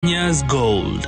Kenya's Gold.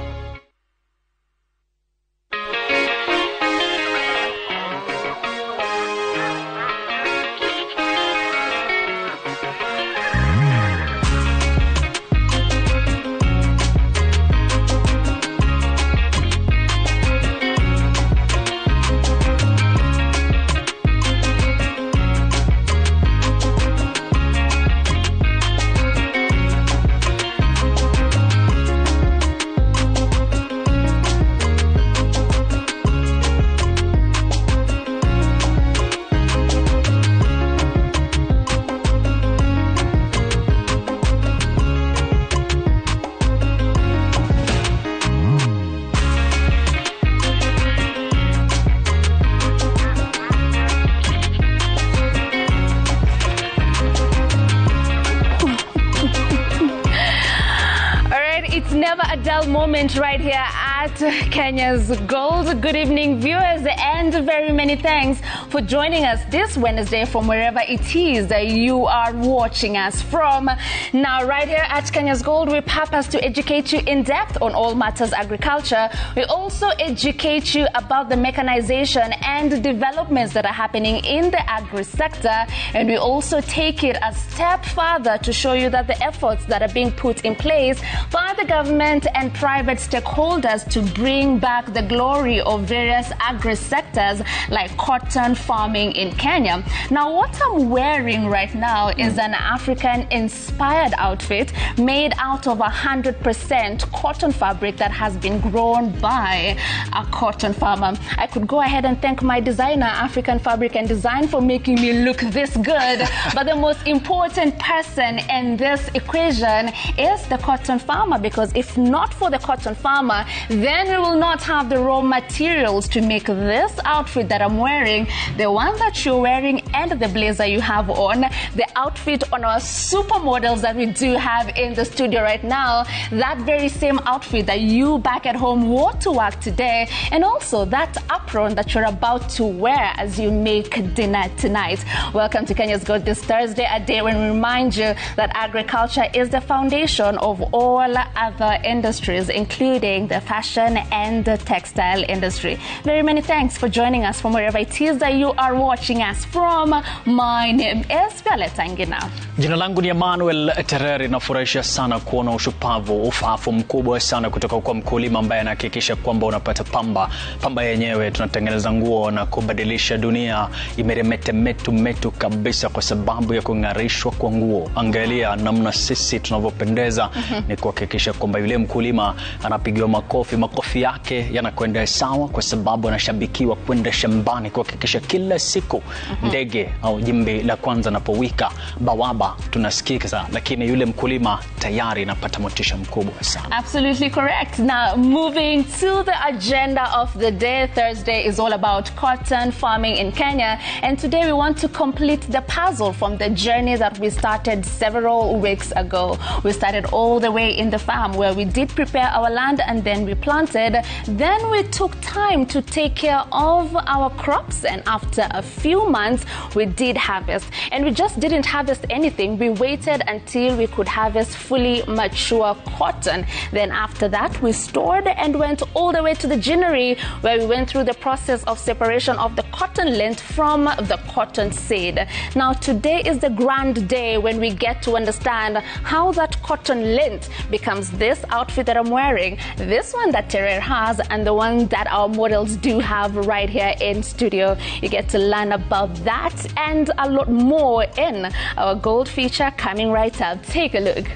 It's never a dull moment right here at Kenya's Gold. Good evening, viewers, and very many thanks for joining us this Wednesday from wherever it is that you are watching us from. Now, right here at Kenya's Gold, we purpose to educate you in depth on all matters agriculture. We also educate you about the mechanization and developments that are happening in the agri sector, and we also take it a step further to show you that the efforts that are being put in place by the government and private stakeholders to bring back the glory of various agri sectors like cotton farming in Kenya. Now, what I'm wearing right now is an African-inspired outfit made out of 100% cotton fabric that has been grown by a cotton farmer. I could go ahead and thank my designer, African Fabric and Design, for making me look this good. But the most important person in this equation is the cotton farmer, because if not for the cotton farmer, then we will not have the raw materials to make this outfit that I'm wearing, the one that you're wearing and the blazer you have on, the outfit on our supermodels that we do have in the studio right now, that very same outfit that you back at home wore to work today, and also that apron that you're about to wear as you make dinner tonight. Welcome to Kenya's Gold this Thursday, a day when we remind you that agriculture is the foundation of all other industries, including the fashion and the textile industry. Very many thanks for joining us from wherever it is that you are watching us from. My name is Violeta Ngina. Jina langu ni Emmanuel Tereri. Nafurahisha sana kuona ushupavu, ufahamu mkubwa sana kutoka kwa mkulima ambaye anahakikisha kwamba unapata pamba yenyewe. Tunatengeneza nguo na kubadilisha dunia. Imeremete metu kabisa kwa sababu ya kung'arishwa kwa nguo. Angalia namna sisi tunavyopendeza. Ni kuhakikisha kwamba yule mkulima anapigiwa makofi yake yanakwenda sawa, kwa sababu anashabikiwa kwenda shambani kuhakikisha kila siku ndege au jimbi la kwanza napowika bawaba tunasikika, lakini yule mkulima tayari anapata motisha mkubwa sana. Absolutely correct. Now, moving to the agenda of the day, Thursday is all about cotton farming in Kenya, and today we want to complete the puzzle from the journey that we started several weeks ago. We started all the way in the farm where we did prepare our land and then we planted. Then we took time to take care of our crops, and after a few months we did harvest. And we just didn't harvest anything. We waited until we could harvest fully mature cotton. Then after that we stored and went all the way to the ginnery, where we went through the process of separation of the cotton lint from the cotton seed. Now today is the grand day when we get to understand how that cotton lint becomes this outfit that I'm wearing, this one that Terrer has, and the one that our models do have right here in studio. You get to learn about that and a lot more in our gold feature coming right up. Take a look.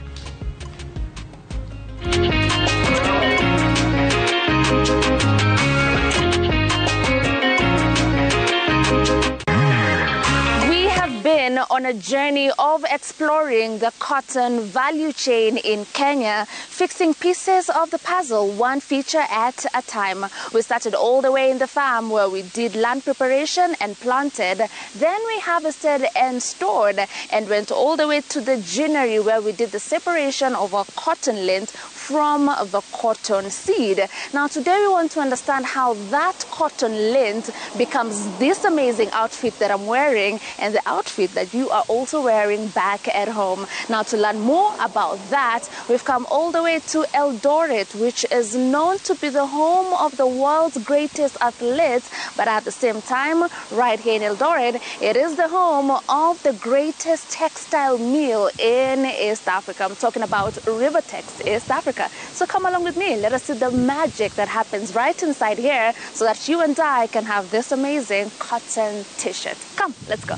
On a journey of exploring the cotton value chain in Kenya, fixing pieces of the puzzle one feature at a time. We started all the way in the farm where we did land preparation and planted. Then we harvested and stored and went all the way to the ginnery where we did the separation of our cotton lint from the cotton seed. Now today we want to understand how that cotton lint becomes this amazing outfit that I'm wearing and the outfit that you you are also wearing back at home. Now, to learn more about that, we've come all the way to Eldoret, which is known to be the home of the world's greatest athletes, but at the same time, right here in Eldoret, it is the home of the greatest textile mill in East Africa. I'm talking about Rivertex East Africa. So come along with me. Let us see the magic that happens right inside here so that you and I can have this amazing cotton t-shirt. Come, let's go.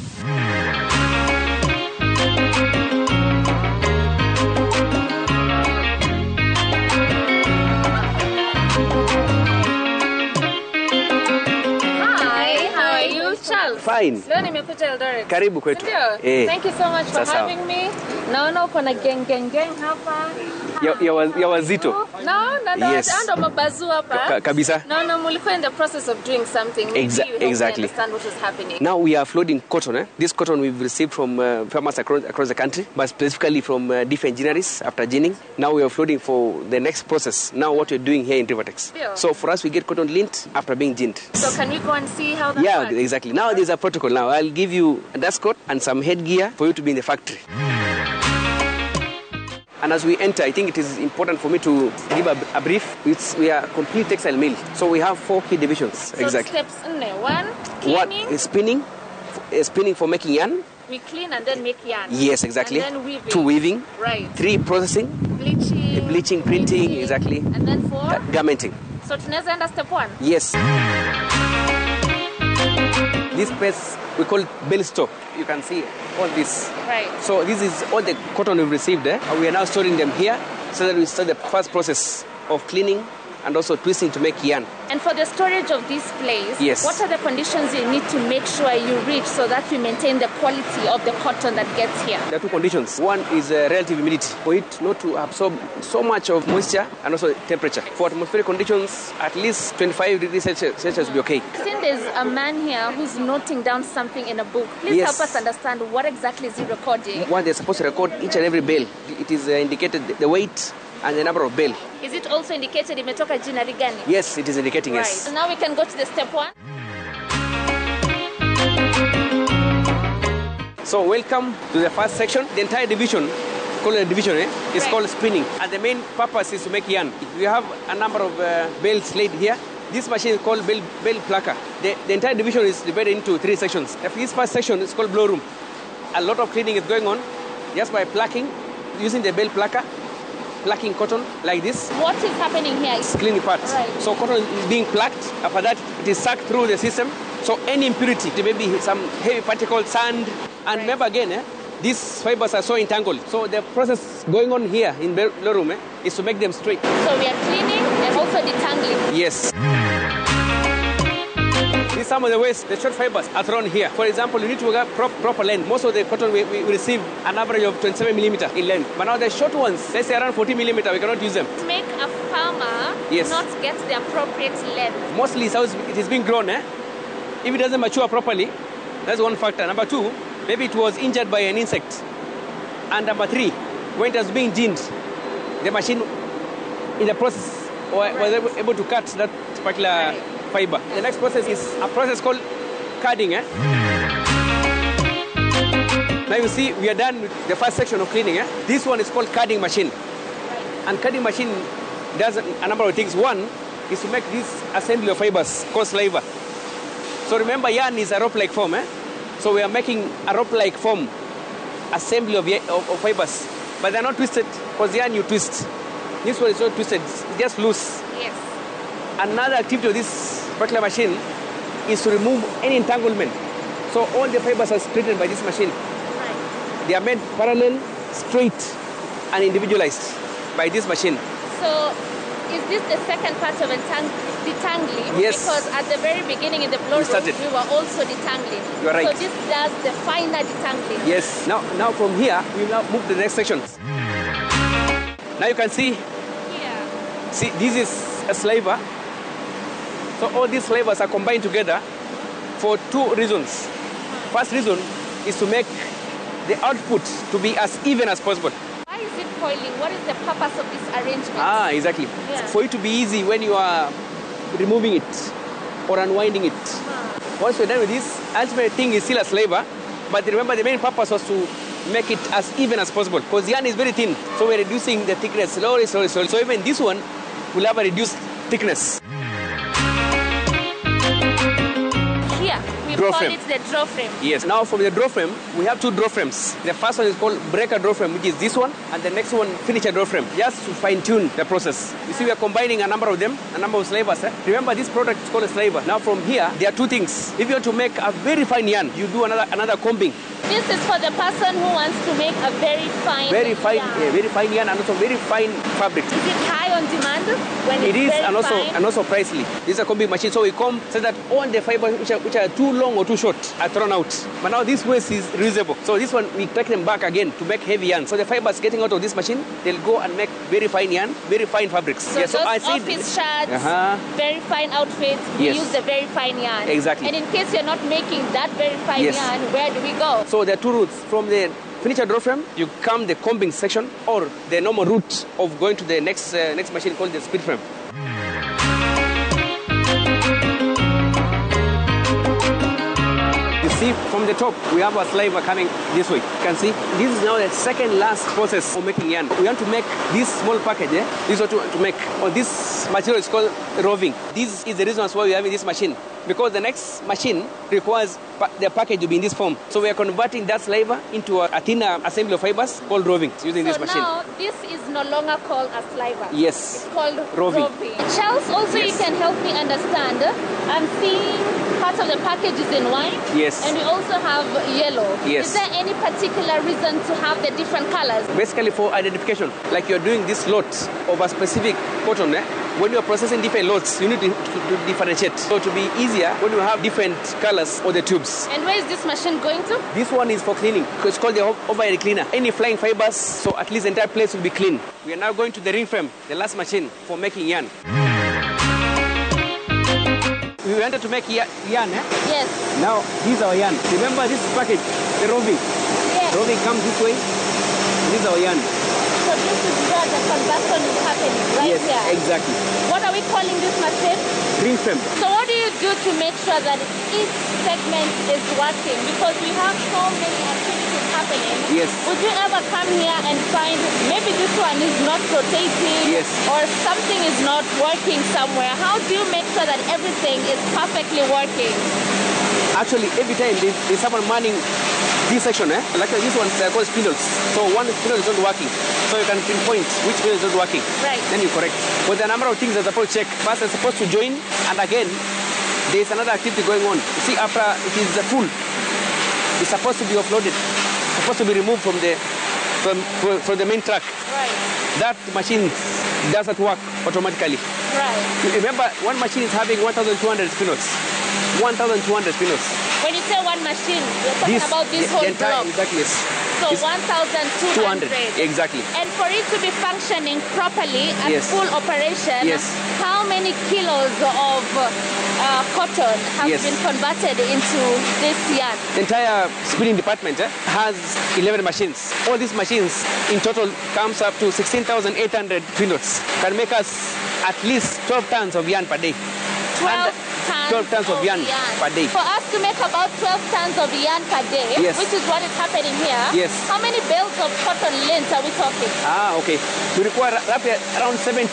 Fine. Leo nimekuja Eldoret. Karibu kwetu. Thank you so much for having me. Naona uko na gang hapa. Ya wazito. No, yes. Ando mabazu hapa. Kabisa. No, mulikuwa in the process of doing something. Exactly. Understand what is happening. Now we are floating cotton. This cotton we've received from farmers across the country, but specifically from different engineers after ginning. Now we are floating for the next process. Now what we're doing here in Rivertex. Yeah. So for us, we get cotton lint after being ginned. So can we go and see how that works? Yeah, exactly. Now there's a protocol. Now I'll give you a dust coat and some headgear for you to be in the factory. And as we enter, I think it is important for me to give a brief. We are a complete textile mill. So we have 4 key divisions. So exactly. Steps in there. 1, cleaning. 1 is spinning for making yarn. We clean and then make yarn. Yes, exactly. And then weaving. 2, weaving. Right. 3, processing. Bleaching, printing, exactly. And then 4? Garmenting. So tunaweza enda step 1? Yes. This press, we call it bale stock. You can see all this. Right. So this is all the cotton we've received. We are now storing them here so that we start the first process of cleaning and also twisting to make yarn. And for the storage of this place, yes. What are the conditions you need to make sure you reach so that we maintain the quality of the cotton that gets here? There are 2 conditions. One is relative humidity, for it not to absorb so much of moisture, and also temperature. For atmospheric conditions, at least 25 degrees Celsius will be okay. Since there's a man here who's noting down something in a book, please yes. help us understand what exactly is he recording. What they're supposed to record each and every bale. It is indicated the weight and the number of bale. Is it also indicated imetoka jina gani? Yes, it is indicating, right. yes. So now we can go to the step 1. So welcome to the first section. The entire division, called a division, is right. called spinning. And the main purpose is to make yarn. We have a number of bales laid here. This machine is called bale plucker. The entire division is divided into 3 sections. This first section is called blow room. A lot of cleaning is going on just by plucking, using the bale plucker. Plucking cotton like this. What is happening here? It's cleaning parts. Right. So cotton is being plucked. After that, it is sucked through the system. So any impurity, there may be some heavy particles, sand, and right. remember again, these fibers are so entangled. So the process going on here in blow room is to make them straight. So we are cleaning and also detangling. Yes. These are some of the ways the short fibers are thrown here. For example, you need to get proper length. Most of the cotton we receive an average of 27 millimeter in length. But now the short ones, let's say around 40 millimeter, we cannot use them. To make a farmer yes. not get the appropriate length. Mostly it is being grown. If it doesn't mature properly, that's one factor. Number 2, maybe it was injured by an insect. And number 3, when it was being ginned, the machine in the process was able to cut that particular fiber. The next process is a process called carding. Now you see we are done with the first section of cleaning. This one is called carding machine. And carding machine does a number of things. One is to make this assembly of fibers called sliver. So remember, yarn is a rope-like form. So we are making a rope-like form assembly of fibers. But they're not twisted, because yarn you twist. This one is not twisted, it's just loose. Yes. Another activity of this particular machine is to remove any entanglement. So all the fibers are straightened by this machine. Right. They are made parallel, straight, and individualized by this machine. So is this the second part of detangling? Yes. Because at the very beginning in the blow room, we were also detangling. You are right. So this does the finer detangling. Yes. Now from here, we will now move to the next section. Now you can see. Here. See, this is a sliver. So all these flavors are combined together for 2 reasons. First reason is to make the output to be as even as possible. Why is it coiling? What is the purpose of this arrangement? Exactly. Yeah. For it to be easy when you are removing it or unwinding it. Once you're done with this, ultimate thing is still a sliver, But remember, the main purpose was to make it as even as possible because yarn is very thin. So we're reducing the thickness slowly. So even this one will have a reduced thickness. Here, we Draw call frame. it the draw frame. Yes. Now from the draw frame, we have two draw frames. The first one is called breaker draw frame, which is this one, and the next one, finisher draw frame, just to fine-tune the process. You see, we are combining a number of them, a number of slavers. Remember, this product is called a slaver. Now from here, there are two things. If you want to make a very fine yarn, you do another combing. This is for the person who wants to make a very fine yarn. Very fine yarn and also very fine fabric. Is it high on demand when It it's is, very and fine? also pricely. This is a combing machine, so we comb so that all the fibers which are too long or too short are thrown out. But now this waste is reusable. So this one, we take them back again to make heavy yarn. So the fibers getting out of this machine, they'll go and make very fine yarn, very fine fabrics. So those office shirts, very fine outfits, we Yes. use the very fine yarn. Exactly. And in case you're not making that very fine Yes. yarn, where do we go? So there are two routes. From the finisher draw frame, you come the combing section or the normal route of going to the next machine called the speed frame. You see, from the top, we have a slaver coming this way. You can see, this is now the second last process of making yarn. We want to make this small package, this is what we want to make. On this material is called roving. This is the reason why we are having this machine. Because the next machine requires the package to be in this form. So we are converting that slaver into a thinner assembly of fibers called roving using this machine. So now, this is no longer called a slaver. Yes. It's called Roving. Charles, also Yes. you can help me understand. I'm seeing part of the package is in white. Yes. And we also have yellow. Yes. Is there any particular reason to have the different colors? Basically for identification, like you're doing this lot of a specific cotton, when you're processing different lots, you need to differentiate. So to be easier, when you have different colors or the tubes. And where is this machine going to? This one is for cleaning. It's called the overhead cleaner. Any flying fibers, so at least the entire place will be clean. We are now going to the ring frame, the last machine for making yarn. We wanted to make yarn, Yes. Now, this is our yarn. Remember this package, the roving. Yes. Roving comes this way. This is our yarn. So this is where the conversion is happening, right Yes, here. exactly. What are we calling this machine? Ring frame. So what do you do to make sure that each segment is working? Because we have so many activities happening. Yes. Would you ever come here and find maybe this one is not rotating Yes. or something is not working somewhere? How do you make sure that everything is perfectly working? Actually, every time there's someone manning this section, like this one, they're called spindles. So one spindle is not working. So you can pinpoint which spindle is not working. Right. Then you correct. But there are a number of things they're supposed to check. First, they're supposed to join, and again, there's another activity going on. You see, after it is full, it's supposed to be offloaded, supposed to be removed from the main track. Right. That machine doesn't work automatically. Right. Remember, one machine is having 1,200 spindles. 1,200 spindles. When you say one machine, you're talking about this the whole entire, block. exactly, yes. So It's 1,200. exactly. And for it to be functioning properly at Yes. full operation, Yes. how many kilos of cotton have Yes. been converted into this yarn? The entire spinning department has 11 machines. All these machines in total comes up to 16,800 spindles. Can make us at least 12 tons of yarn per day. 12 tons of yarn per day. For us to make about 12 tons of yarn per day, Yes. which is what is happening here, Yes. how many bales of cotton length are we talking? Okay. We require roughly around 70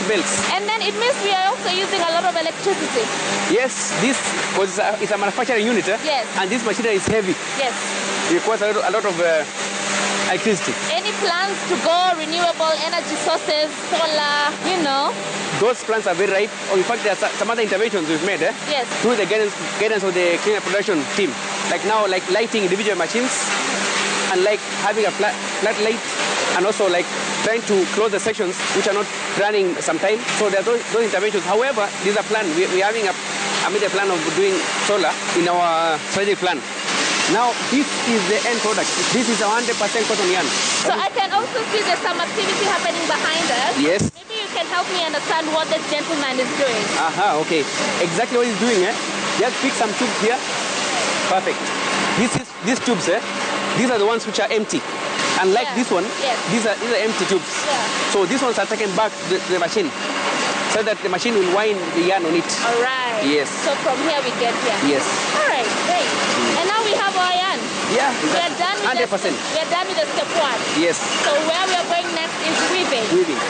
bales. And then it means we are also using a lot of electricity. Yes, this was it's a manufacturing unit. Yes. And this machinery is heavy. Yes. It requires a lot of electricity. Any plans to go renewable energy sources, solar, Those plans are very right. In fact, there are some other interventions we've made Yes. through the guidance of the cleaner production team. Like now, like lighting individual machines and like having a flat light, and also like trying to close the sections which are not running sometime. So there are those interventions. However, there's a plan. We're having a plan of doing solar in our strategic plan. Now, this is the end product. This is a 100% cotton yarn. So I can also see there's some activity happening behind us. Yes. Maybe you can help me understand what this gentleman is doing. Okay. Exactly what he's doing, Just pick some tubes here. Perfect. These tubes, these are the ones which are empty. And like this one, Yes. these are empty tubes. Yeah. So these ones are taken back to the machine so that the machine will wind the yarn on it. All right. Yes. So from here we get here. Yes. All right, great. And now we have our yarn. Yeah, We are done with 100%. we are done with the step 1. Yes. So where we are going next is weaving. Weaving.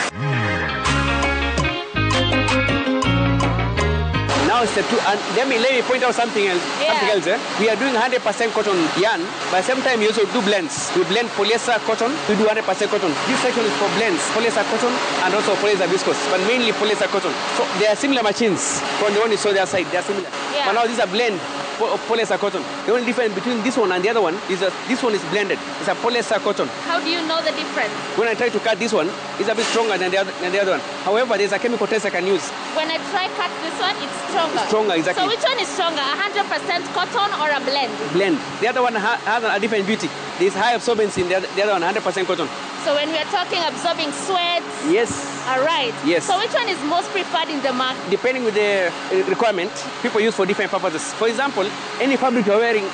Now step 2, and let me point out something else. Yeah. Something else. We are doing 100% cotton yarn, but at the same time we also do blends. We blend polyester cotton. We do 100% cotton. This section is for blends, polyester cotton and also polyester viscose, but mainly polyester cotton. So they are similar machines. From the one you saw the other side, they are similar. Yeah. But now these are blend of polyester cotton. The only difference between this one and the other one is that this one is blended. It's a polyester cotton. How do you know the difference? When I try to cut this one, it's a bit stronger than the other one. However, there's a chemical test I can use. When I try cut this one, it's stronger. Stronger, exactly. So which one is stronger, 100% cotton or a blend? Blend. The other one has a different beauty. There's high absorbency in the other one, 100% cotton. So when we are talking absorbing sweat, Yes. all right. Yes. So which one is most preferred in the market? Depending with the requirement, people use for different purposes. For example, any fabric you're wearing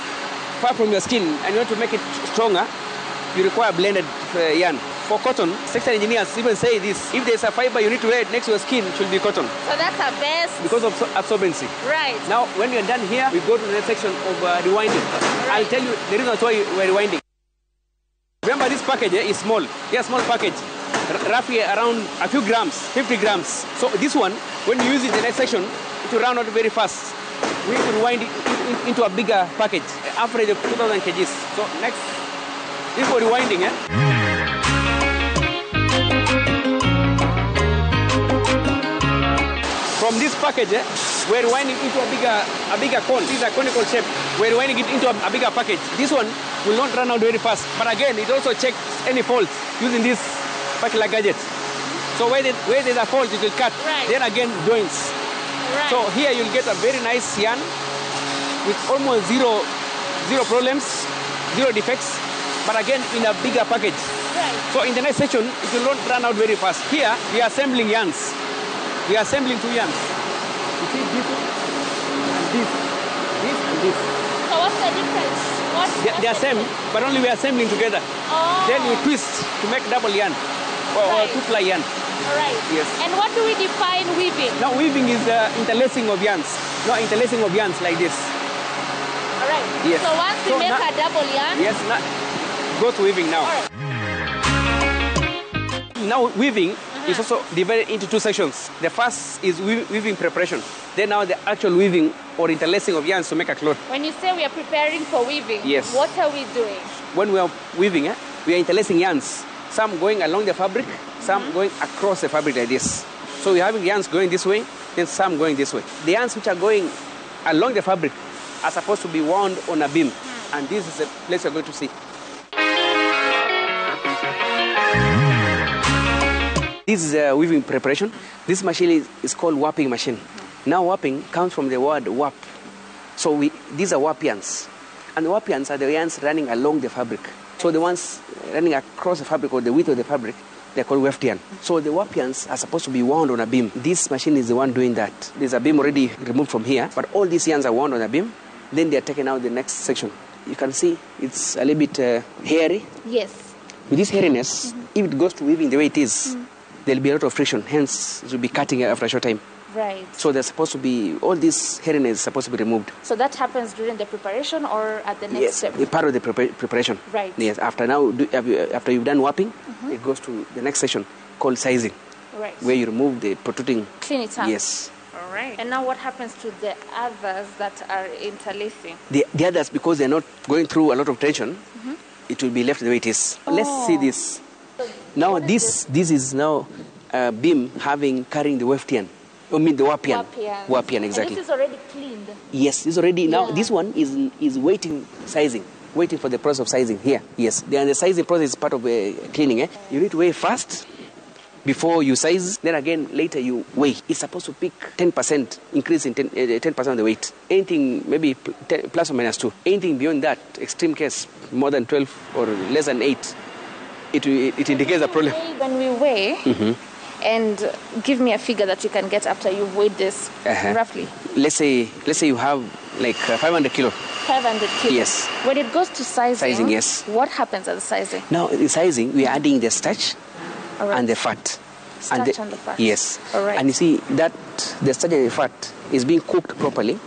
far from your skin and you want to make it stronger, you require blended yarn. For cotton, textile engineers even say this: if there's a fiber you need to wear it next to your skin, it should be cotton So that's our best. because of absorbency. Right. Now, when we're done here, we go to the next section of rewinding. I'll tell you the reason why we're rewinding. Remember, this package is small. It's a small package, roughly around a few grams, 50 grams. So this one, when you use it in the next section, it will run out very fast. We need to rewind it into a bigger package, average of 2,000 kgs. So next, this is for rewinding. From this package, we're rewinding into a bigger cone. This is a conical shape. We're rewinding it into a bigger package. This one will not run out very fast. But again, it also checks any faults using this particular gadget. So where there's a fault, it will cut. Right. Then again, joints. Right. So here you'll get a very nice yarn with almost zero problems, zero defects. But again, in a bigger package. Right. So in the next section, it will not run out very fast. Here, we are assembling yarns. We are assembling 2 yarns. You see this one and this and this. So what's the difference? They are same, but only we are assembling together. Oh. Then we twist to make double yarn or Right. 2-ply yarn. All right. Yes. And what do we define weaving? Now weaving is interlacing of yarns. No, interlacing of yarns like this. All right. Yes. So once we So make now- a double yarn. Yes, go to weaving now. All right. Now weaving is also divided into 2 sections. The first is weaving preparation. Then now the actual weaving or interlacing of yarns to make a cloth. When you say we are preparing for weaving, Yes. what are we doing? When we are weaving, we are interlacing yarns. Some going along the fabric, some going across the fabric like this. So we're having yarns going this way, then some going this way. The yarns which are going along the fabric are supposed to be wound on a beam. And this is the place you're going to see. This is a weaving preparation. This machine is called warping machine. Now warping comes from the word warp. So these are warp yarns. And the warp yarns are the yarns running along the fabric. So the ones running across the fabric or the width of the fabric, they're called weft yarn. So the warp yarns are supposed to be wound on a beam. This machine is the one doing that. There's a beam already removed from here, but all these yarns are wound on a beam. Then they're taken out the next section. You can see it's a little bit hairy. Yes. With this hairiness, if it goes to weaving the way it is, there'll be a lot of friction. Hence, it will be cutting after a short time. Right. So there's supposed to be, all this hairiness is supposed to be removed. So that happens during the preparation or at the next Yes, step? a part of the preparation. Right. Yes, after you've done warping, it goes to the next section called sizing, Right. where you remove the protruding. Clean it up. Yes. All right. And now what happens to the others that are interlacing? The others, because they're not going through a lot of tension, it will be left the way it is. Let's see this. Now this is now a beam carrying the weft yarn. I mean the warp yarn. Warp yarn, exactly. And this is already cleaned. Yes, this is already, now Yeah. this one is waiting sizing, waiting for the process of sizing here. Yes, the sizing process is part of cleaning. You need to weigh first before you size, then again later you weigh. It's supposed to pick 10% increase in 10% of the weight. Anything maybe plus or minus 2. Anything beyond that, extreme case, more than 12 or less than 8, it indicates a problem. When we weigh, and give me a figure that you can get after you've weighed this roughly. Let's say you have like 500 kilo. 500 kilos. Yes. When it goes to sizing, yes. What happens at the sizing? Now in sizing, we are adding the starch All right. and the fat. Starch and the fat. Yes. All right. And you see that the starch and the fat is being cooked properly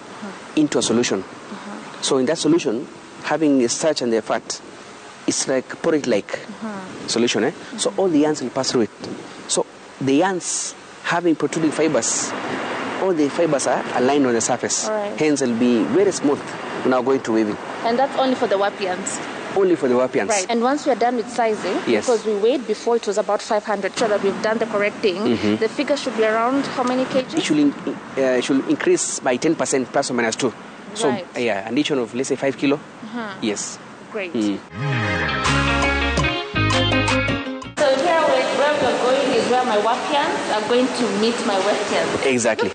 into a solution. So in that solution, having a starch and the fat. It's like porridge-like solution. So all the yarns will pass through it. So the yarns having protruding fibers, all the fibers are aligned on the surface. Right. Hence, it'll be very smooth when I'm going to weaving. And that's only for the warp yarns? Only for the warp yarns. Right. And once we are done with sizing, yes, because we weighed before it was about 500, sure that we've done the correct thing, the figure should be around how many kg? It should increase by 10% plus or minus 2. So, Right. yeah, an addition of, let's say, 5 kilo. Yes. Great. So here where we're going is where my warp yarns are going to meet my weft yarns. Exactly.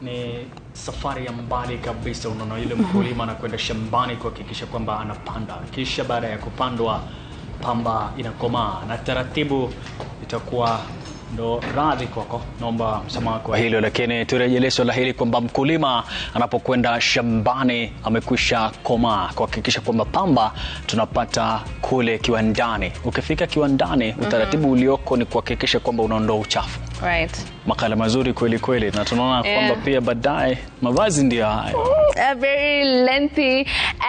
Ni safari ya mbali kabisa. Unaona yule mkulima anakwenda shambani kuhakikisha kwamba anapanda, kisha baada ya kupandwa pamba inakomaa na taratibu itakuwa ndo radhi kwako. Naomba msamaha kwa hilo, lakini turejelee swala hili kwamba mkulima anapokwenda shambani amekwisha komaa kuhakikisha kwamba pamba tunapata kule kiwandani. Ukifika kiwandani, utaratibu ulioko ni kuhakikisha kwamba unaondoa uchafu. Right. Makala mazuri kweli kweli, na tunaona kwamba pia baadaye mavazi ndio hayo. A very lengthy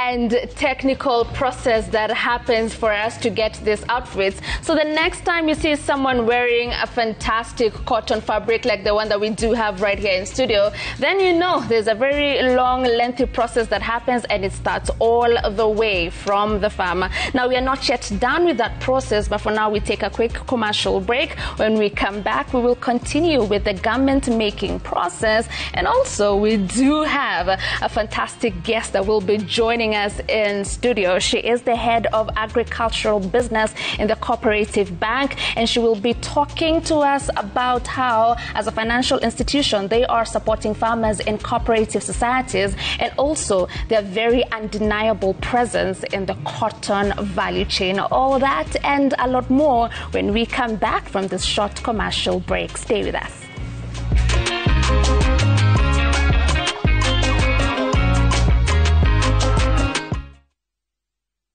and technical process that happens for us to get these outfits. So the next time you see someone wearing a fantastic cotton fabric like the one that we do have right here in studio, then you know there's a very long, lengthy process that happens, and it starts all the way from the farmer. Now, we are not yet done with that process, but for now we take a quick commercial break. When we come back, we will continue with the garment making process, and also we do have a fantastic guest that will be joining us in studio. She is the head of agricultural business in the Cooperative Bank, and she will be talking to us about how, as a financial institution, they are supporting farmers in cooperative societies, and also their very undeniable presence in the cotton value chain. All that and a lot more when we come back from this short commercial break. Stay with us.